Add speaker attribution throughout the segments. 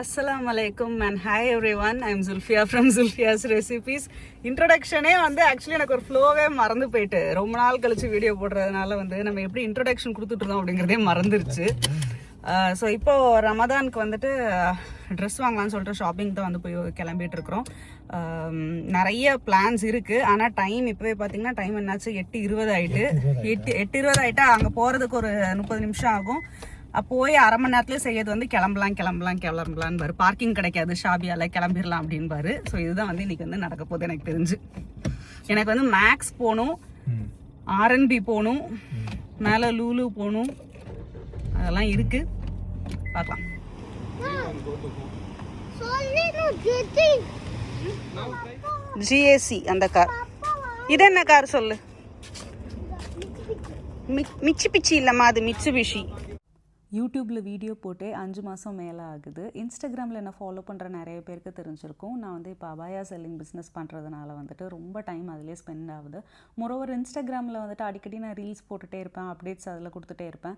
Speaker 1: Assalamu alaikum and hi everyone. I'm Zulfia from Zulfia's Recipes. Introduction actually எனக்கு ஒரு ஃப்ளோவே மறந்து போயிட்டு ரொம்ப நாள் கழிச்சு வீடியோ போடுறதுனால நம்ம எப்படி இன்ட்ரோடக்ஷன் கொடுத்துட்டு இருந்தோம் அப்படிங்கிறதே மறந்துருச்சு. ஸோ இப்போ ரமதானுக்கு ட்ரெஸ் வாங்கலாம்னு சொல்லிட்டு ஷாப்பிங் தான் போய் கிளம்பிட்டு இருக்கிறோம். நிறைய பிளான்ஸ் இருக்குது. ஆனால் டைம் இப்போவே பார்த்தீங்கன்னா டைம் என்னாச்சு 8:20 ஆகிட்டு. 8:20 ஆகிட்டா அங்கே போகிறதுக்கு ஒரு 30 நிமிஷம் ஆகும். போய் அரை மணி நேரத்துலேயே செய்யறது கிளம்பலான்னு பாரு. பார்க்கிங் கிடைக்காது ஷாபியால, கிளம்பிடலாம் அப்படின்னு பாரு. ஸோ இதுதான் இன்னைக்கு நடக்க போகுது. எனக்கு தெரிஞ்சு எனக்கு மேக்ஸ் போகணும், ஆர்என்பி போகணும், மேலே லூலு போகணும், அதெல்லாம் இருக்கு. பார்க்கலாம். ஜிஏசி அந்த கார். இது என்ன கார் சொல்லு? மிச்சி பிச்சி இல்லைம்மா, அது மிட்சுபிஷி. யூடியூப்பில் வீடியோ போட்டு 5 மாதம் மேலே ஆகுது. இன்ஸ்டாகிராமில் என்ன ஃபாலோ பண்ணுற நிறைய பேருக்கு தெரிஞ்சிருக்கும். நான் இப்போ அபாயா செல்லிங் பிஸ்னஸ் பண்ணுறதுனால ரொம்ப டைம் அதிலே ஸ்பெண்ட் ஆகுது. மொரோவர் இன்ஸ்டாகிராமில் அடிக்கடி நான் ரீல்ஸ் போட்டுகிட்டே இருப்பேன், அப்டேட்ஸ் அதில் கொடுத்துட்டே இருப்பேன்.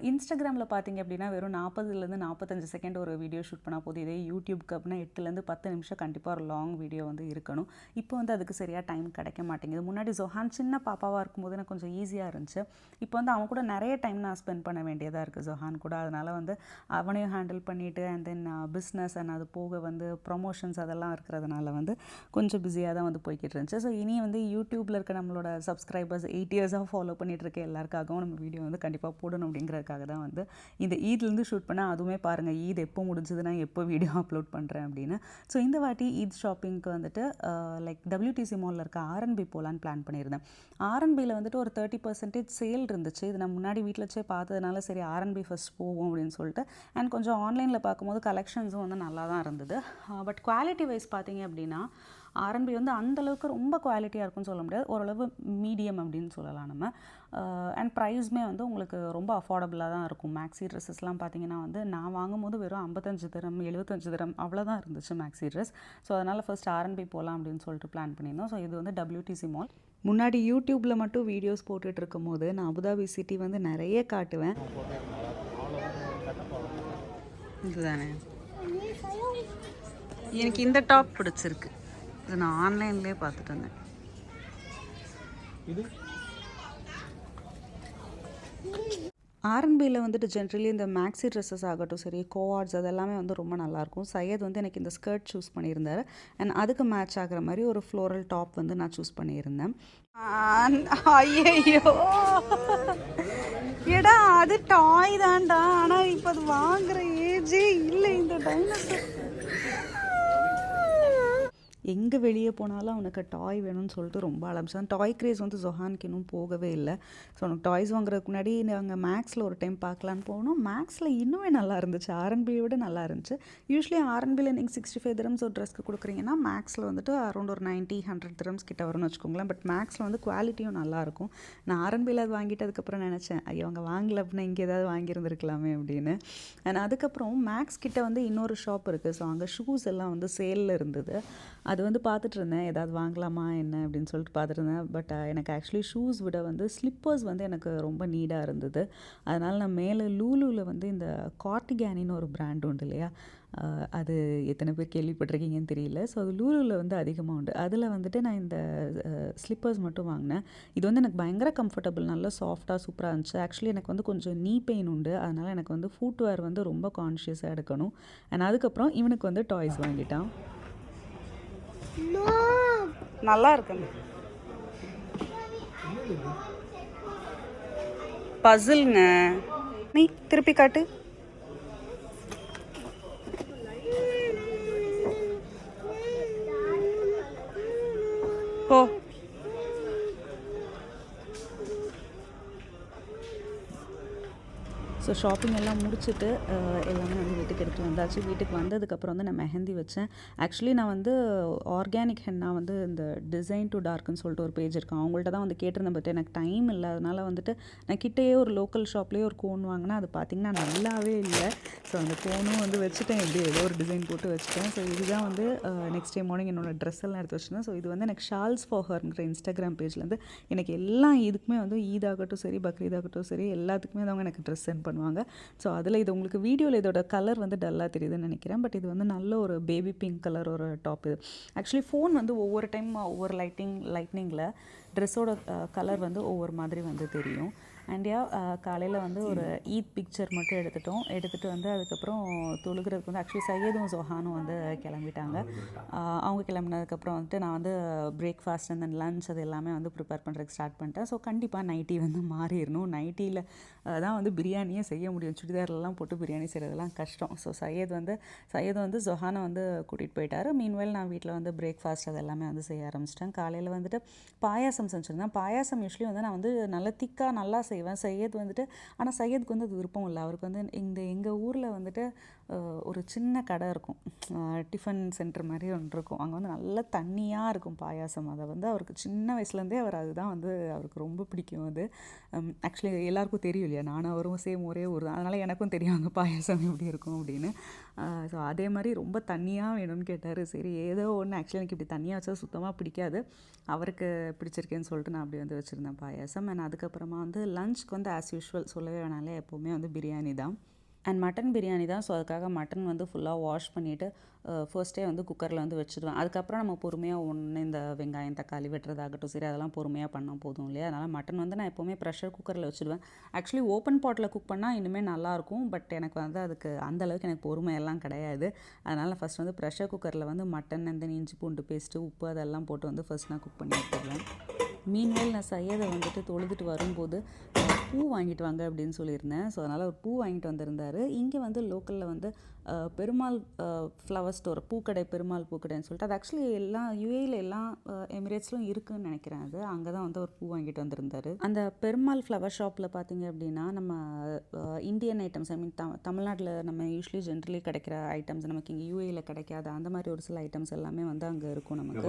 Speaker 1: இன்ஸ்டாகிராமில் பார்த்தீங்க அப்படின்னா வெறும் 40லேருந்து 45 செகண்ட் ஒரு வீடியோ ஷூட் பண்ணால் போதும். இதே யூடியூப்க்கு அப்படின்னா 8லேருந்து 10 நிமிஷம் கண்டிப்பாக ஒரு லாங் வீடியோ இருக்கணும். இப்போ அதுக்கு சரியாக டைம் கிடைக்க மாட்டேங்குது. முன்னாடி ஜொஹான் சின்ன பாப்பாவாக இருக்கும்போது எனக்கு கொஞ்சம் ஈஸியாக இருந்துச்சு. இப்போ அவன் கூட நிறைய டைம் நான் ஸ்பெண்ட் பண்ண வேண்டியதாக இருக்குது ஜொஹான் கூட. அதனால் அவனையும் ஹேண்டில் பண்ணிவிட்டு அண்ட் தென் பிஸ்னஸ் அண்ட் அது போக ப்ரொமோஷன்ஸ் அதெல்லாம் இருக்கிறதுனால கொஞ்சம் பிஸியாக தான் போய்கிட்டு இருந்துச்சு. ஸோ இனி யூடியூப்பில் இருக்க நம்மளோட சப்ஸ்கிரைபர்ஸ் 8 இயர்ஸாக ஃபாலோ பண்ணிகிட்டு இருக்க எல்லாருக்காகவும் நம்ம வீடியோ கண்டிப்பாக போடணும் அப்படிங்கிறதுக்காக தான் இந்த ஈத்லேருந்து ஷூட் பண்ணால். அதுவுமே பாருங்கள், ஈத் எப்போ முடிஞ்சதுன்னா எப்போ வீடியோ அப்லோட் பண்ணுறேன் அப்படின்னு. ஸோ இந்த வாட்டி ஈத் ஷாப்பிங்க்கு லைக் WTC மாலில் இருக்க ஆர்என்பி போகலான்னு பிளான் பண்ணியிருந்தேன். ஆர்என்பியில் ஒரு 30% சேல் இருந்துச்சு. இது நான் முன்னாடி வீட்டில் வச்சே பார்த்ததுனால சரி ஆர்என்பி ஃபஸ்ட் போவோம் அப்படின்னு சொல்லிட்டு. அண்ட் கொஞ்சம் ஆன்லைனில் பார்க்கும்போது கலெக்ஷன்ஸும் நல்லா தான் இருந்தது. பட் குவாலிட்டி வைஸ் பார்த்தீங்க அப்படின்னா ஆர்என்பி அந்தளவுக்கு ரொம்ப குவாலிட்டியாக இருக்குன்னு சொல்ல முடியாது, ஓரளவு மீடியம் அப்படின்னு சொல்லலாம் நம்ம. அண்ட் ப்ரைஸுமே உங்களுக்கு ரொம்ப அஃபோர்டபுளாக தான் இருக்கும். மேக்ஸி ட்ரெஸ்ஸஸ்லாம் பார்த்தீங்கன்னா நான் வாங்கும்போது வெறும் 55 திரம் 75 திரம் அவ்வளோதான் இருந்துச்சு மேக்ஸி ட்ரெஸ். ஸோ அதனால் ஃபர்ஸ்ட் ஆர்என்பி போகலாம் அப்படின்னு சொல்லிட்டு பிளான் பண்ணியிருந்தோம். ஸோ இது WTC மால். முன்னாடி யூடியூப்பில் மட்டும் வீடியோஸ் போட்டுட்டு இருக்கும் போது நான் அபுதாபி சிட்டி நிறைய காட்டுவேன். இதுதானே எனக்கு இந்த டாப் பிடிச்சிருக்கு. இது நான் ஆன்லைன்லேயே பார்த்துட்டு இருந்தேன். ஆர்என்பியில் ஜென்ரலி இந்த மேக்ஸி ட்ரெஸ்ஸஸ் ஆகட்டும் சரி, கோஆர்ட்ஸ் அதெல்லாமே ரொம்ப நல்லாயிருக்கும். சையத் எனக்கு இந்த ஸ்கர்ட் சூஸ் பண்ணியிருந்தார். அண்ட் அதுக்கு மேட்ச் ஆகிற மாதிரி ஒரு ஃப்ளோரல் டாப் நான் சூஸ் பண்ணியிருந்தேன். ஐயோ ஏடா, அது டாய் தான்டா. ஆனால் இப்போ அது வாங்குற ஏஜே இல்லை இந்த டைனோசர். எங்கே வெளியே போனாலும் அவனுக்கு டாய் வேணும்னு சொல்லிட்டு ரொம்ப ஆரம்பிச்சான். டாய் கிரேஸ் ஜொஹானுக்கு இன்னும் போகவே இல்லை. ஸோ அவனுக்கு டாய்ஸ் வாங்குறதுக்கு முன்னாடி நாங்கள் மேக்ஸில் ஒரு டைம் பார்க்கலான்னு போனோம். மேக்ஸில் இன்னுமே நல்லா இருந்துச்சு, ஆர்என்பியை விட நல்லா இருந்துச்சு. யூஸ்வலி ஆர்என்பியில் நீங்கள் 65 திரம்ஸ் ஒரு ட்ரெஸ்க்கு கொடுக்குறீங்கன்னா மேக்ஸில் அரௌண்ட் ஒரு 90-100 திரம்ஸ் கிட்ட வரும்னு வச்சுக்கோங்களேன். பட் மேக்ஸில் குவாலிட்டியும் நல்லாயிருக்கும். நான் ஆர்என்பியில் அது வாங்கிட்டு அதுக்கப்புறம் நினச்சேன், ஐயோ அவங்க வாங்கலை அப்படின்னா இங்கே ஏதாவது வாங்கியிருந்துருக்கலாமே அப்படின்னு. அண்ட் அதுக்கப்புறம் மேக்ஸ் கிட்ட இன்னொரு ஷாப் இருக்குது. ஸோ அங்கே ஷூஸ் எல்லாம் சேலில் இருந்தது. அது பார்த்துட்டு இருந்தேன், ஏதாவது வாங்கலாமா என்ன அப்படின்னு சொல்லிட்டு பார்த்துட்டு இருந்தேன். பட் எனக்கு ஆக்சுவலி ஷூஸ் விட ஸ்லிப்பர்ஸ் எனக்கு ரொம்ப நீடாக இருந்தது. அதனால் நான் மேலே லூலுவில் இந்த கார்டிகானின்னு ஒரு பிராண்ட் உண்டு இல்லையா, அது எத்தனை பேர் கேள்விப்பட்டிருக்கீங்கன்னு தெரியல. ஸோ அது லூலுவில் அதிகமாக உண்டு. அதில் நான் இந்த ஸ்லிப்பர்ஸ் மட்டும் வாங்கினேன். இது எனக்கு பயங்கர கம்ஃபர்டபுள், நல்லா சாஃப்டாக சூப்பராக இருந்துச்சு. ஆக்சுவலி எனக்கு கொஞ்சம் நீ பெயின் உண்டு. அதனால் எனக்கு ஃபுட்வேர் ரொம்ப கான்ஷியஸாக எடுக்கணும். அண்ட் அதுக்கப்புறம் இவனுக்கு டாய்ஸ் வாங்கிட்டான். நல்லா இருக்குங்க. பசில்ங்க. நீ திருப்பி காட்டு. போ. ஸோ ஷாப்பிங் எல்லாம் முடிச்சுட்டு எல்லாமே வீட்டுக்கு எடுத்துகிட்டு வந்தாச்சு. வீட்டுக்கு வந்ததுக்கப்புறம் நான் மெஹந்தி வச்சேன். ஆக்சுவலி நான் ஆர்கானிக் ஹென்னா இந்த டிசைன் டு டார்க்குன்னு சொல்லிட்டு ஒரு பேஜ் இருக்குது, அவங்கள்ட்ட தான் கேட்டிருந்தேன். பட் எனக்கு டைம் இல்லை. அதனால் நான் கிட்டேயே ஒரு லோக்கல் ஷாப்லேயே ஒரு கோன் வாங்கினேன். அது பார்த்திங்கன்னா நல்லாவே இல்லை. ஸோ அந்த கோனும் வச்சுட்டேன், எப்படி ஏதோ ஒரு டிசைன் போட்டு வச்சுட்டேன். ஸோ இதுதான் நெக்ஸ்ட் டே மார்னிங் என்னோடய ட்ரெஸ் எல்லாம் எடுத்து வச்சுருந்தேன். ஸோ இது எனக்கு ஷால்ஸ் ஃபார் ஹர்ங்கிற இன்ஸ்டாகிராம் பேஜ்லேருந்து எனக்கு எல்லா இதுக்குமே ஈதாகட்டும் சரி, பக்ரீதாகட்டும் சரி, எல்லாத்துக்குமே அவங்க எனக்கு ட்ரெஸ் சென்ட் பண்ணுவாங்க. ஸோ அதில் இது உங்களுக்கு வீடியோவில் இதோட கலர் வந்து டல்லாக தெரியுதுன்னு நினைக்கிறேன். பட் இது வந்து நல்ல ஒரு பேபி பிங்க் கலர் ஒரு டாப் இது. ஆக்சுவலி ஃபோன் வந்து ஒவ்வொரு டைம் ஒவ்வொரு லைட்னிங்கில் ட்ரெஸ்ஸோட கலர் வந்து ஒவ்வொரு மாதிரி வந்து தெரியும். அண்ட் காலையில் வந்து ஒரு ஈத் பிக்சர் மட்டும் எடுத்துகிட்டு வந்து அதுக்கப்புறம் தொழுகிறதுக்கு வந்து ஆக்சுவலி சையதும் ஜொஹானும் வந்து கிளம்பிட்டாங்க. அவங்க கிளம்பினதுக்கப்புறம் வந்துட்டு நான் வந்து பிரேக்ஃபாஸ்ட் அண்ட் தென் லன்ச் அது எல்லாமே வந்து ப்ரிப்பேர் பண்ணுறதுக்கு ஸ்டார்ட் பண்ணிட்டேன். ஸோ கண்டிப்பாக நைட்டி வந்து மாறிடணும். நைட்டியில் தான் வந்து பிரியாணியே செய்ய முடியும். சுடிதார்லாம் போட்டு பிரியாணி செய்கிறதெல்லாம் கஷ்டம். ஸோ சையத் வந்து ஜொஹானை வந்து கூட்டிகிட்டு போயிட்டார். மீன்வேல் நான் வீட்டில் வந்து பிரேக்ஃபாஸ்ட் அது எல்லாமே வந்து செய்ய ஆரம்பிச்சிட்டேன். காலையில் வந்துட்டு பாயாசம் செஞ்சுருந்தேன். பாயாசம் யூஸ்வலி வந்து நான் வந்து நல்லா திக்காக நல்லா செய்வேன். சையத் வந்துட்டு ஆனால் சையதுக்கு வந்து அது விருப்பம் இல்லை. அவருக்கு வந்து எங்கள் ஊரில் வந்துட்டு ஒரு சின்ன கடை இருக்கும், டிஃபன் சென்டர் மாதிரி ஒன்று இருக்கும். அங்கே வந்து நல்லா தண்ணியாக இருக்கும் பாயாசம். அதை வந்து அவருக்கு சின்ன வயசுலேருந்தே அதுதான் வந்து அவருக்கு ரொம்ப பிடிக்கும். அது ஆக்சுவலி எல்லாருக்கும் தெரியும் இல்லையா, நானும் அவரும் சேம் ஒரே ஊர் தான். அதனால் எனக்கும் தெரியும் அங்கே பாயாசம் எப்படி இருக்கும் அப்படின்னு. ஸோ அதே மாதிரி ரொம்ப தண்ணியாக வேணும்னு கேட்டார். சரி ஏதோ ஒன்று. ஆக்சுவலி எனக்கு இப்படி தண்ணியாக வச்சா சுத்தமாக பிடிக்காது. அவருக்கு பிடிச்சிருக்கேன்னு சொல்லிட்டு நான் அப்படி வந்து வச்சுருந்தேன் பாயாசம். அண்ட் அதுக்கப்புறமா வந்து லஞ்சுக்கு வந்து ஆஸ் யூஷுவல் சொல்லவே வேணாலே எப்போவுமே வந்து பிரியாணி தான். அண்ட் மட்டன் பிரியாணி தான். ஸோ அதுக்காக மட்டன் வந்து ஃபுல்லாக வாஷ் பண்ணிவிட்டு ஃபர்ஸ்ட்டே வந்து குக்கரில் வந்து வச்சுடுவேன். அதுக்கப்புறம் நம்ம பொறுமையாக இந்த வெங்காயம் தக்காளி வெட்டுறதாகட்டும் சரி அதெல்லாம் பொறுமையாக பண்ணால் போதும் இல்லையா. அதனால் மட்டன் வந்து நான் எப்போவுமே ப்ரெஷர் குக்கரில் வச்சுடுவேன். ஆக்சுவலி ஓப்பன் பாட்டில் குக் பண்ணால் இன்னுமே நல்லாயிருக்கும். பட் எனக்கு வந்து அதுக்கு அந்தளவுக்கு எனக்கு பொறுமையெல்லாம் கிடையாது. அதனால் ஃபஸ்ட் வந்து ப்ரெஷர் குக்கரில் வந்து மட்டன் அந்த இஞ்சி பூண்டு பேஸ்ட்டு உப்பு அதெல்லாம் போட்டு வந்து ஃபஸ்ட் நான் குக் பண்ணி எடுத்துடுவேன். மீன்வேல் நான் சையதை வந்துட்டு தொழுதுட்டு வரும்போது பூ வாங்கிட்டு வாங்க அப்படின்னு சொல்லியிருந்தேன். ஸோ அதனால் ஒரு பூ வாங்கிட்டு வந்திருந்தார். இங்கே வந்து லோக்கலில் வந்து பெருமாள் ஃப்ளவர் ஸ்டோர் பூக்கடை, பெருமாள் பூக்கடைன்னு சொல்லிட்டு அது ஆக்சுவலி எல்லாம் யூஏயில் எல்லா எமிரேட்ஸ்லும் இருக்குதுன்னு நினைக்கிறேன். அது அங்கே தான் வந்து ஒரு பூ வாங்கிட்டு வந்திருந்தார். அந்த பெருமாள் ஃப்ளவர் ஷாப்பில் பார்த்தீங்க அப்படின்னா நம்ம இந்தியன் ஐட்டம்ஸ் தமிழ்நாட்டில் நம்ம யூஸ்வலி ஜென்ரலி கிடைக்கிற ஐட்டம்ஸ் நமக்கு இங்கே யூஏயில் கிடைக்காத அந்த மாதிரி ஒரு சில ஐட்டம்ஸ் எல்லாமே வந்து அங்கே இருக்கும். நமக்கு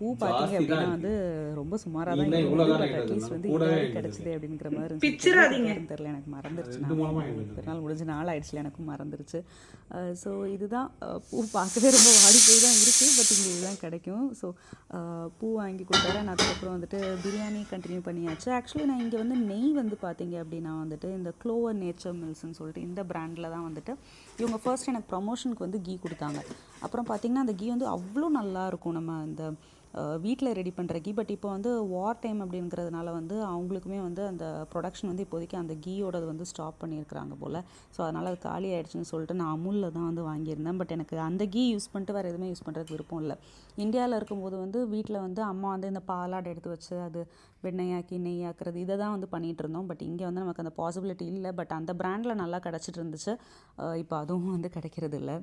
Speaker 1: பூ பார்த்தீங்க அப்படின்னா வந்து ரொம்ப சுமாராக தான் இருக்கும். பட் அட்லீஸ்ட் வந்து இதாவது கிடைச்சிது அப்படிங்கிற மாதிரி தெரியல. எனக்கு மறந்துருச்சு. பெருநாள் முடிஞ்ச நாள் ஆயிடுச்சுல, எனக்கும் மறந்துருச்சு. ஸோ இதுதான் பூ பார்க்கவே ரொம்ப வாடி போய் தான் இருக்குது. பட் இங்கே இதுதான் கிடைக்கும். ஸோ பூ வாங்கி கொடுத்தாரு. நான் அதுக்கப்புறம் வந்துட்டு பிரியாணி கண்டினியூ பண்ணியாச்சு. ஆக்சுவலி நான் இங்கே வந்து நெய் வந்து பார்த்தீங்க அப்படின்னா வந்துட்டு இந்த க்ளோவர் நேச்சர் மில்ஸ்ன்னு சொல்லிட்டு இந்த பிராண்டில் தான் வந்துட்டு இவங்க ஃபர்ஸ்ட் எனக்கு ப்ரமோஷனுக்கு வந்து கீ கொடுத்தாங்க. அப்புறம் பார்த்திங்கன்னா அந்த கீ வந்து அவ்வளோ நல்லாயிருக்கும். நம்ம இந்த வீட்டில் ரெடி பண்ணுற கீ. பட் இப்போ வந்து வார் டைம் அப்படிங்கிறதுனால வந்து அவங்களுக்குமே வந்து அந்த ப்ரொடக்ஷன் வந்து இப்போதைக்கு அந்த கீயோடது வந்து ஸ்டாப் பண்ணியிருக்கிறாங்க போல். ஸோ அதனால் அது காலி ஆகிடுச்சுன்னு சொல்லிட்டு நான் அமுலில் தான் வந்து வாங்கியிருந்தேன். பட் எனக்கு அந்த கீ யூஸ் பண்ணிட்டு வேறு எதுவுமே யூஸ் பண்ணுறதுக்கு விருப்பம் இல்லை. இந்தியாவில் இருக்கும்போது வந்து வீட்டில் வந்து அம்மா வந்து இந்த பாலாடை எடுத்து வச்சு அது வெண்ணெயாக்கி நெய்யாக்குறது இதை தான் வந்து பண்ணிகிட்டு இருந்தோம். பட் இங்கே வந்து நமக்கு அந்த பாசிபிலிட்டி இல்லை. பட் அந்த பிராண்டில் நல்லா கிடச்சிட்டு இருந்துச்சு. இப்போ அதுவும் வந்து கிடைக்கிறது இல்லை.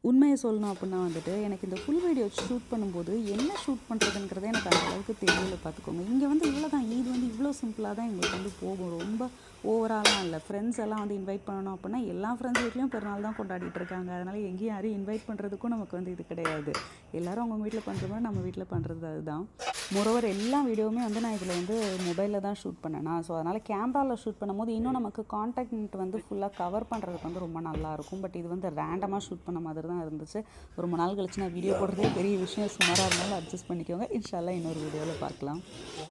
Speaker 1: உண்மையை சொல்லணும் அப்படின்னா வந்துட்டு எனக்கு இந்த ஃபுல் வீடியோ ஷூட் பண்ணும்போது என்ன ஷூட் பண்ணுறதுங்கிறதே எனக்கு அந்த அளவுக்கு தெரியல. பார்த்துக்கோங்க. இங்கே வந்து இவ்வளோ தான், இது வந்து இவ்வளோ சிம்பிளாக தான் எங்களுக்கு வந்து போகும். ரொம்ப ஓவராலாம் இல்லை. ஃப்ரெண்ட்ஸ் எல்லாம் வந்து இன்வைட் பண்ணணும் அப்படின்னா எல்லா ஃப்ரெண்ட்ஸ் வீட்லேயும் பெருநாள் தான் கொண்டாடிட்டு இருக்காங்க. அதனால் எங்கேயும் யாரையும் இன்வைட் பண்ணுறதுக்கும் நமக்கு வந்து இது கிடையாது. எல்லோரும் அவங்க வீட்டில் பண்ணுற மாதிரி நம்ம வீட்டில் பண்ணுறது அதுதான். மோரோவர் எல்லா வீடியோவுமே வந்து நான் இதில் வந்து மொபைலில் தான் ஷூட் பண்ணேன்னா. ஸோ அதனால் கேமராவில் ஷூட் பண்ணும்போது இன்னும் நமக்கு கான்டாக்ட் வந்து ஃபுல்லாக கவர் பண்ணுறதுக்கு வந்து ரொம்ப நல்லாயிருக்கும். பட் இது வந்து ரேண்டமாக ஷூட் பண்ண மாதிரி தான் இருந்துச்சு. ரொம்ப நாள் கழிச்சு நான் வீடியோ போடுறதே பெரிய விஷயம். சுமாராக இருந்தாலும் அட்ஜஸ்ட் பண்ணிக்கோங்க. இன்ஷா அல்லாஹ் இன்னொரு வீடியோவில் பார்க்கலாம்.